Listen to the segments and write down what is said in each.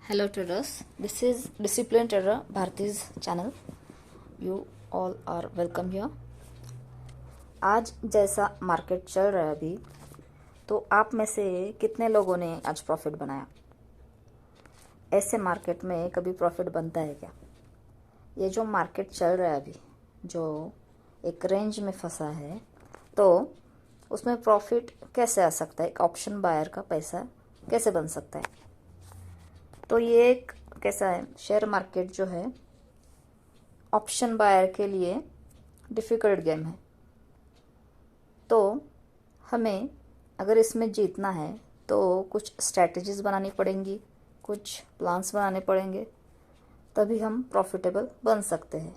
Hello traders, this is Discipline Trader Bharti's channel. You all are welcome here. आज जैसा market चल रहा है अभी, तो आप में से कितने लोगों ने आज प्रॉफिट बनाया? ऐसे मार्केट में कभी प्रॉफिट बनता है क्या? ये जो मार्केट चल रहा है अभी, जो एक रेंज में फंसा है, तो उसमें प्रॉफिट कैसे आ सकता है? एक ऑप्शन बायर का पैसा कैसे बन सकता है? तो ये एक कैसा है, शेयर मार्केट जो है ऑप्शन बायर के लिए डिफ़िकल्ट गेम है। तो हमें अगर इसमें जीतना है तो कुछ स्ट्रैटेजीज बनानी पड़ेंगी, कुछ प्लान्स बनाने पड़ेंगे, तभी हम प्रॉफिटेबल बन सकते हैं।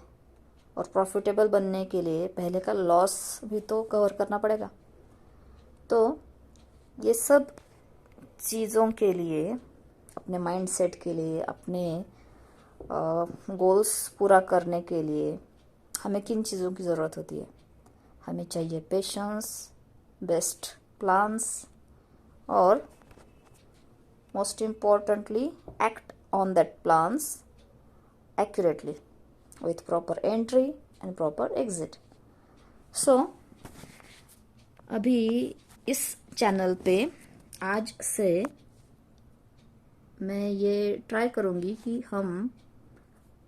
और प्रॉफिटेबल बनने के लिए पहले का लॉस भी तो कवर करना पड़ेगा। तो ये सब चीज़ों के लिए, अपने माइंडसेट के लिए, अपने गोल्स पूरा करने के लिए हमें किन चीज़ों की ज़रूरत होती है? हमें चाहिए पेशेंस, बेस्ट प्लान्स और most importantly act on that plans accurately with proper entry and proper exit. So अभी इस चैनल पे आज से मैं ये ट्राई करूँगी कि हम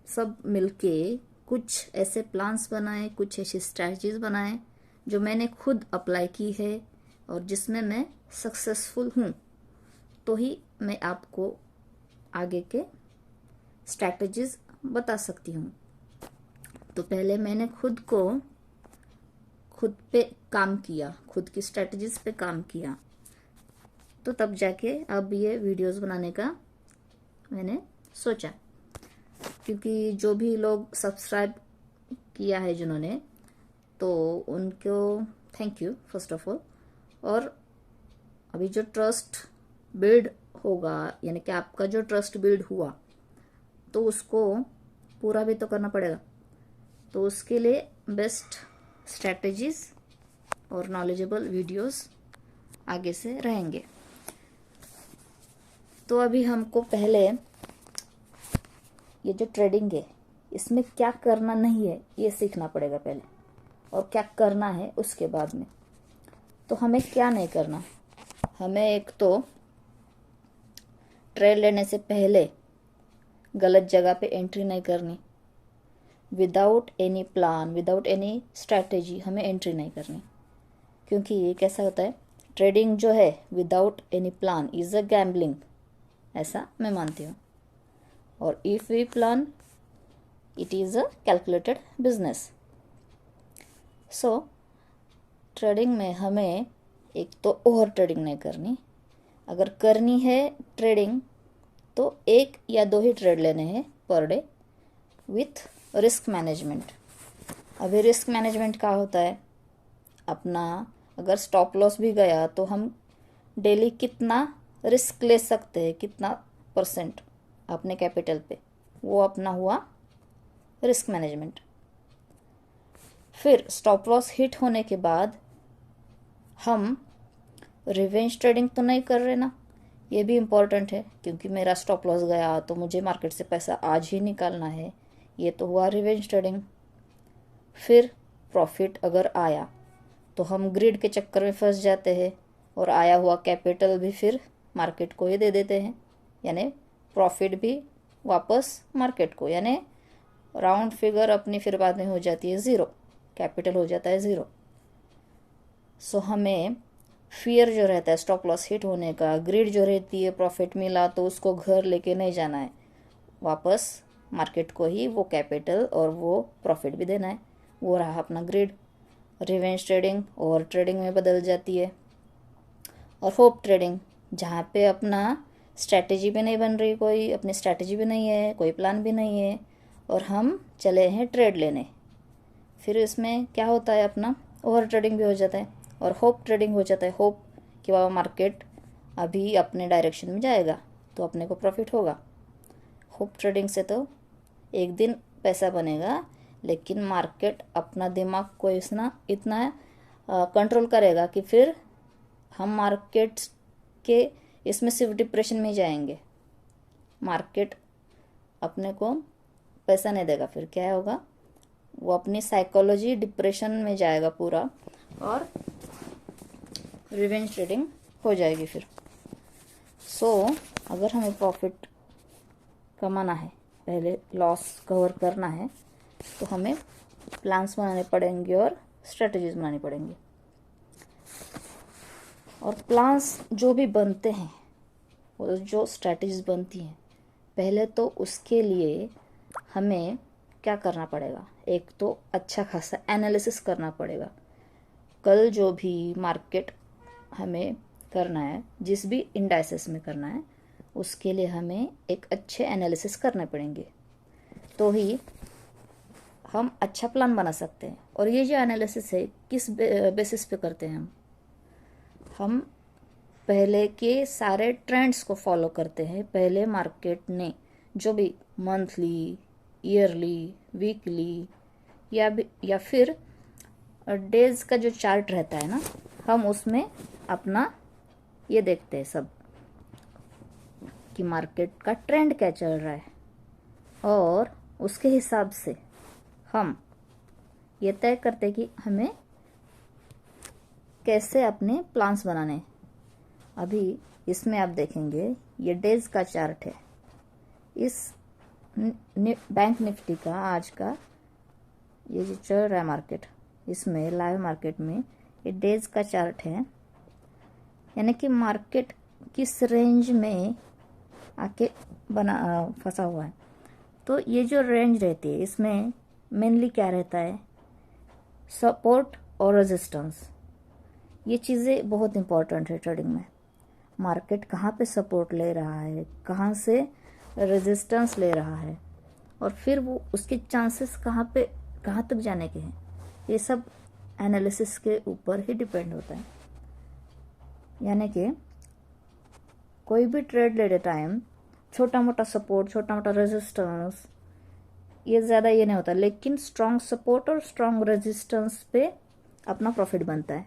सब मिलके कुछ ऐसे प्लान्स बनाएं, कुछ ऐसी स्ट्रैटेजीज बनाएं जो मैंने खुद अप्लाई की है और जिसमें मैं सक्सेसफुल हूँ, तो ही मैं आपको आगे के स्ट्रैटेजीज बता सकती हूँ। तो पहले मैंने खुद पे काम किया, खुद की स्ट्रैटेजीज पे काम किया, तो तब जाके अब ये वीडियोस बनाने का मैंने सोचा। क्योंकि जो भी लोग सब्सक्राइब किया है जिन्होंने, तो उनको thank you first of all. और अभी जो ट्रस्ट बिल्ड होगा, यानी कि आपका जो ट्रस्ट बिल्ड हुआ, तो उसको पूरा भी तो करना पड़ेगा। तो उसके लिए बेस्ट स्ट्रैटेजीज और नॉलेजेबल वीडियोस आगे से रहेंगे। तो अभी हमको पहले ये जो ट्रेडिंग है, इसमें क्या करना नहीं है ये सीखना पड़ेगा पहले, और क्या करना है उसके बाद में। तो हमें क्या नहीं करना, हमें एक तो ट्रेड लेने से पहले गलत जगह पे एंट्री नहीं करनी। Without any plan, without any strategy हमें एंट्री नहीं करनी। क्योंकि ये कैसा होता है, ट्रेडिंग जो है without any plan is a gambling, ऐसा मैं मानती हूँ। और if we plan, it is a calculated business. So trading में हमें एक तो ओवर ट्रेडिंग नहीं करनी। अगर करनी है ट्रेडिंग तो एक या दो ही ट्रेड लेने हैं per day with risk management. अभी रिस्क मैनेजमेंट क्या होता है, अपना अगर स्टॉप लॉस भी गया तो हम डेली कितना रिस्क ले सकते हैं, कितना परसेंट अपने कैपिटल पे, वो अपना हुआ रिस्क मैनेजमेंट। फिर स्टॉप लॉस हिट होने के बाद हम रिवेंज ट्रेडिंग तो नहीं कर रहे ना, ये भी इम्पोर्टेंट है। क्योंकि मेरा स्टॉप लॉस गया तो मुझे मार्केट से पैसा आज ही निकालना है, ये तो हुआ रिवेंज ट्रेडिंग। फिर प्रॉफिट अगर आया तो हम ग्रिड के चक्कर में फंस जाते हैं और आया हुआ कैपिटल भी फिर मार्केट को ही दे देते हैं, यानी प्रॉफिट भी वापस मार्केट को, यानी राउंड फिगर अपनी फिर बाद में हो जाती है ज़ीरो, कैपिटल हो जाता है ज़ीरो। सो हमें फियर जो रहता है स्टॉप लॉस हिट होने का, ग्रिड जो रहती है प्रॉफिट मिला तो उसको घर लेके नहीं जाना है, वापस मार्केट को ही वो कैपिटल और वो प्रॉफिट भी देना है। वो रहा अपना grid. Revenge trading over trading में बदल जाती है। और होप ट्रेडिंग, जहाँ पे अपना स्ट्रैटेजी भी नहीं बन रही, कोई अपनी स्ट्रैटेजी भी नहीं है, कोई प्लान भी नहीं है, और हम चले हैं ट्रेड लेने। फिर इसमें क्या होता है, अपना ओवर ट्रेडिंग भी हो जाता है और होप ट्रेडिंग हो जाता है। होप कि बाबा मार्केट अभी अपने डायरेक्शन में जाएगा तो अपने को प्रॉफिट होगा। होप ट्रेडिंग से तो एक दिन पैसा बनेगा, लेकिन मार्केट अपना दिमाग को इतना कंट्रोल करेगा कि फिर हम मार्केट के इसमें सिर्फ डिप्रेशन में जाएंगे। मार्केट अपने को पैसा नहीं देगा, फिर क्या होगा, वो अपनी साइकोलॉजी डिप्रेशन में जाएगा पूरा और रिवेंज ट्रेडिंग हो जाएगी फिर। अगर हमें प्रॉफिट कमाना है, पहले लॉस कवर करना है, तो हमें प्लान्स बनाने पड़ेंगे और स्ट्रेटजीज बनानी पड़ेंगी। और प्लान्स जो भी बनते हैं, वो जो स्ट्रेटजीज बनती हैं, पहले तो उसके लिए हमें क्या करना पड़ेगा, एक तो अच्छा खासा एनालिसिस करना पड़ेगा। कल जो भी मार्केट हमें करना है, जिस भी इंडाइसेस में करना है, उसके लिए हमें एक अच्छे एनालिसिस करने पड़ेंगे, तो ही हम अच्छा प्लान बना सकते हैं। और ये जो एनालिसिस है, किस बेसिस पे करते हैं हम पहले के सारे ट्रेंड्स को फॉलो करते हैं। पहले मार्केट ने जो भी मंथली, ईयरली, वीकली या फिर डेज का जो चार्ट रहता है ना, हम उसमें अपना ये देखते हैं सब कि मार्केट का ट्रेंड क्या चल रहा है, और उसके हिसाब से हम ये तय करते हैं कि हमें कैसे अपने प्लान्स बनाने हैं। अभी इसमें आप देखेंगे ये डेज का चार्ट है। इस बैंक निफ्टी का आज का ये जो चल रहा है मार्केट, इसमें लाइव मार्केट में ये डेज का चार्ट है, यानी कि मार्केट किस रेंज में आके फंसा हुआ है। तो ये जो रेंज रहती है, इसमें मेनली क्या रहता है, सपोर्ट और रेजिस्टेंस। ये चीज़ें बहुत इंपॉर्टेंट है ट्रेडिंग में। मार्केट कहाँ पे सपोर्ट ले रहा है, कहाँ से रेजिस्टेंस ले रहा है, और फिर वो उसके चांसेस कहाँ तक जाने के हैं, ये सब एनालिसिस के ऊपर ही डिपेंड होता है। यानी कि कोई भी ट्रेड लेते टाइम छोटा मोटा सपोर्ट, छोटा मोटा रेजिस्टेंस, ये ज़्यादा ये नहीं होता, लेकिन स्ट्रॉन्ग सपोर्ट और स्ट्रॉन्ग रेजिस्टेंस पे अपना प्रॉफिट बनता है।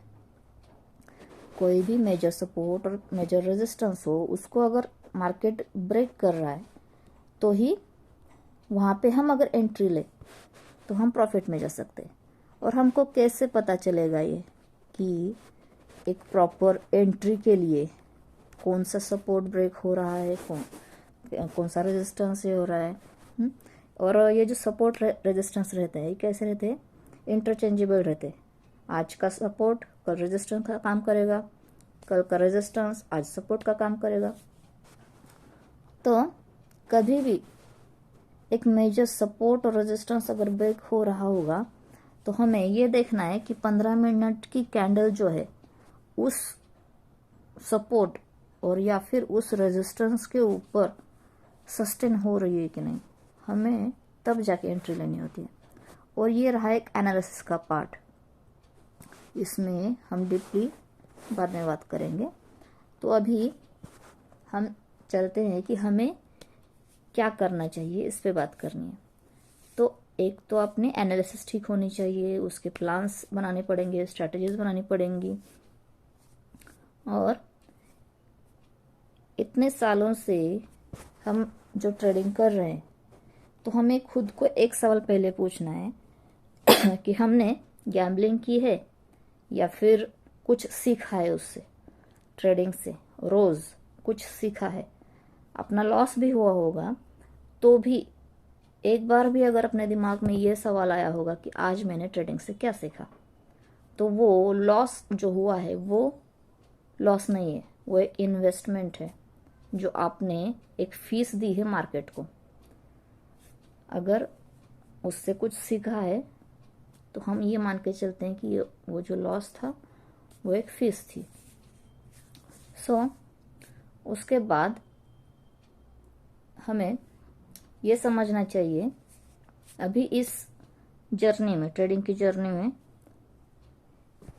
कोई भी मेजर सपोर्ट और मेजर रेजिस्टेंस हो, उसको अगर मार्केट ब्रेक कर रहा है, तो ही वहाँ पे हम अगर एंट्री ले तो हम प्रॉफिट में जा सकते हैं। और हमको कैसे पता चलेगा ये कि एक प्रॉपर एंट्री के लिए कौन सा सपोर्ट ब्रेक हो रहा है, कौन सा रेजिस्टेंस ये हो रहा है। और ये जो सपोर्ट रेजिस्टेंस रहते हैं, कैसे रहते हैं, इंटरचेंजेबल रहते हैं। आज का सपोर्ट कल रेजिस्टेंस का काम करेगा, कल का रेजिस्टेंस आज सपोर्ट का काम करेगा। तो कभी भी एक मेजर सपोर्ट और रेजिस्टेंस अगर ब्रेक हो रहा होगा, तो हमें ये देखना है कि 15 मिनट की कैंडल जो है उस सपोर्ट और या फिर उस रेजिस्टेंस के ऊपर सस्टेन हो रही है कि नहीं, हमें तब जाके एंट्री लेनी होती है। और ये रहा एक एनालिसिस का पार्ट, इसमें हम डीपली बाद में बात करेंगे। तो अभी हम चलते हैं कि हमें क्या करना चाहिए, इस पे बात करनी है। तो एक तो अपनी एनालिसिस ठीक होनी चाहिए, उसके प्लान्स बनाने पड़ेंगे, स्ट्रैटेजीज बनानी पड़ेंगी। और इतने सालों से हम जो ट्रेडिंग कर रहे हैं, तो हमें खुद को एक सवाल पहले पूछना है कि हमने गैम्बलिंग की है या फिर कुछ सीखा है उससे, ट्रेडिंग से रोज़ कुछ सीखा है। अपना लॉस भी हुआ होगा, तो भी एक बार भी अगर अपने दिमाग में ये सवाल आया होगा कि आज मैंने ट्रेडिंग से क्या सीखा, तो वो लॉस जो हुआ है वो लॉस नहीं है, वो एक इन्वेस्टमेंट है जो आपने एक फीस दी है मार्केट को। अगर उससे कुछ सीखा है तो हम ये मान के चलते हैं कि वो जो लॉस था वो एक फीस थी। उसके बाद हमें ये समझना चाहिए, अभी इस जर्नी में, ट्रेडिंग की जर्नी में,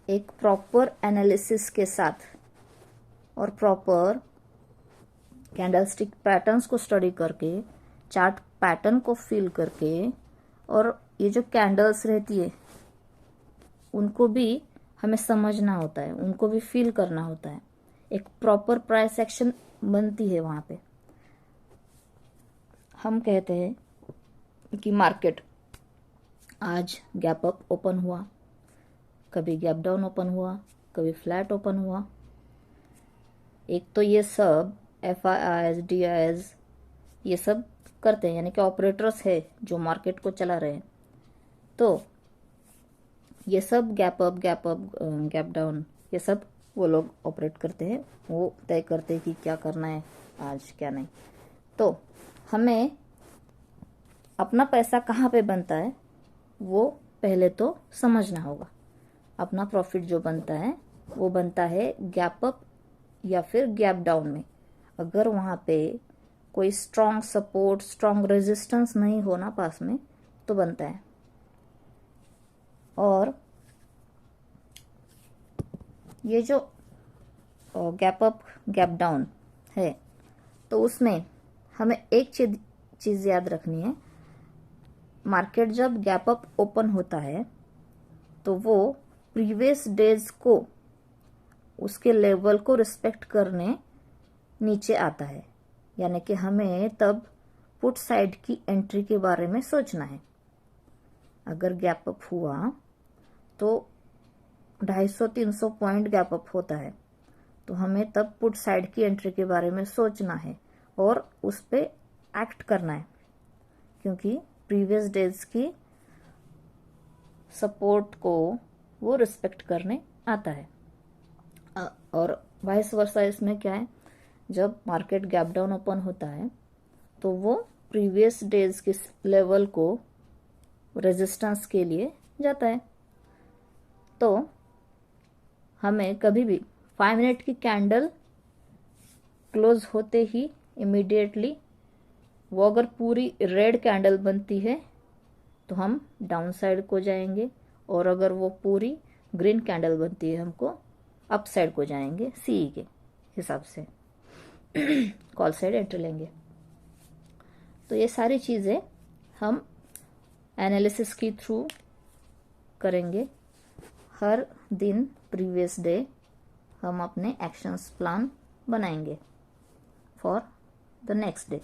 एक प्रॉपर एनालिसिस के साथ और प्रॉपर कैंडलस्टिक पैटर्न्स को स्टडी करके, चार्ट पैटर्न को फील करके, और ये जो कैंडल्स रहती है उनको भी हमें समझना होता है, उनको भी फील करना होता है। एक प्रॉपर प्राइस एक्शन बनती है वहाँ पे। हम कहते हैं कि मार्केट आज गैप अप ओपन हुआ, कभी गैप डाउन ओपन हुआ, कभी फ्लैट ओपन हुआ। एक तो ये सब FIIs DIs ये सब करते हैं, यानी कि ऑपरेटर्स है जो मार्केट को चला रहे हैं। तो ये सब गैप अप गैप डाउन ये सब वो लोग ऑपरेट करते हैं, वो तय करते हैं कि क्या करना है आज क्या नहीं। तो हमें अपना पैसा कहाँ पे बनता है वो पहले तो समझना होगा। अपना प्रॉफिट जो बनता है वो बनता है गैप अप या फिर गैप डाउन में। अगर वहाँ पे कोई स्ट्रॉन्ग सपोर्ट स्ट्रॉन्ग रेजिस्टेंस नहीं होना पास में तो बनता है। और ये जो गैप अप गैप डाउन है तो उसमें हमें एक चीज़ याद रखनी है। मार्केट जब गैप अप ओपन होता है तो वो प्रीवियस डेज को उसके लेवल को रिस्पेक्ट करने नीचे आता है, यानी कि हमें तब पुट साइड की एंट्री के बारे में सोचना है। अगर गैप अप हुआ तो 250-300 पॉइंट गैप अप होता है तो हमें तब पुट साइड की एंट्री के बारे में सोचना है और उस पे एक्ट करना है, क्योंकि प्रीवियस डेज की सपोर्ट को वो रिस्पेक्ट करने आता है। और वाइस वर्सा इसमें क्या है, जब मार्केट गैप डाउन ओपन होता है तो वो प्रीवियस डेज के लेवल को रेजिस्टेंस के लिए जाता है। तो हमें कभी भी 5 मिनट की कैंडल क्लोज होते ही इमीडिएटली वो अगर पूरी रेड कैंडल बनती है तो हम डाउन साइड को जाएंगे, और अगर वो पूरी ग्रीन कैंडल बनती है हमको अप साइड को जाएंगे CE के हिसाब से कॉल साइड एंट्री लेंगे। तो ये सारी चीज़ें हम एनालिसिस के थ्रू करेंगे। हर दिन प्रीवियस डे हम अपने एक्शंस प्लान बनाएंगे फॉर द नेक्स्ट डे।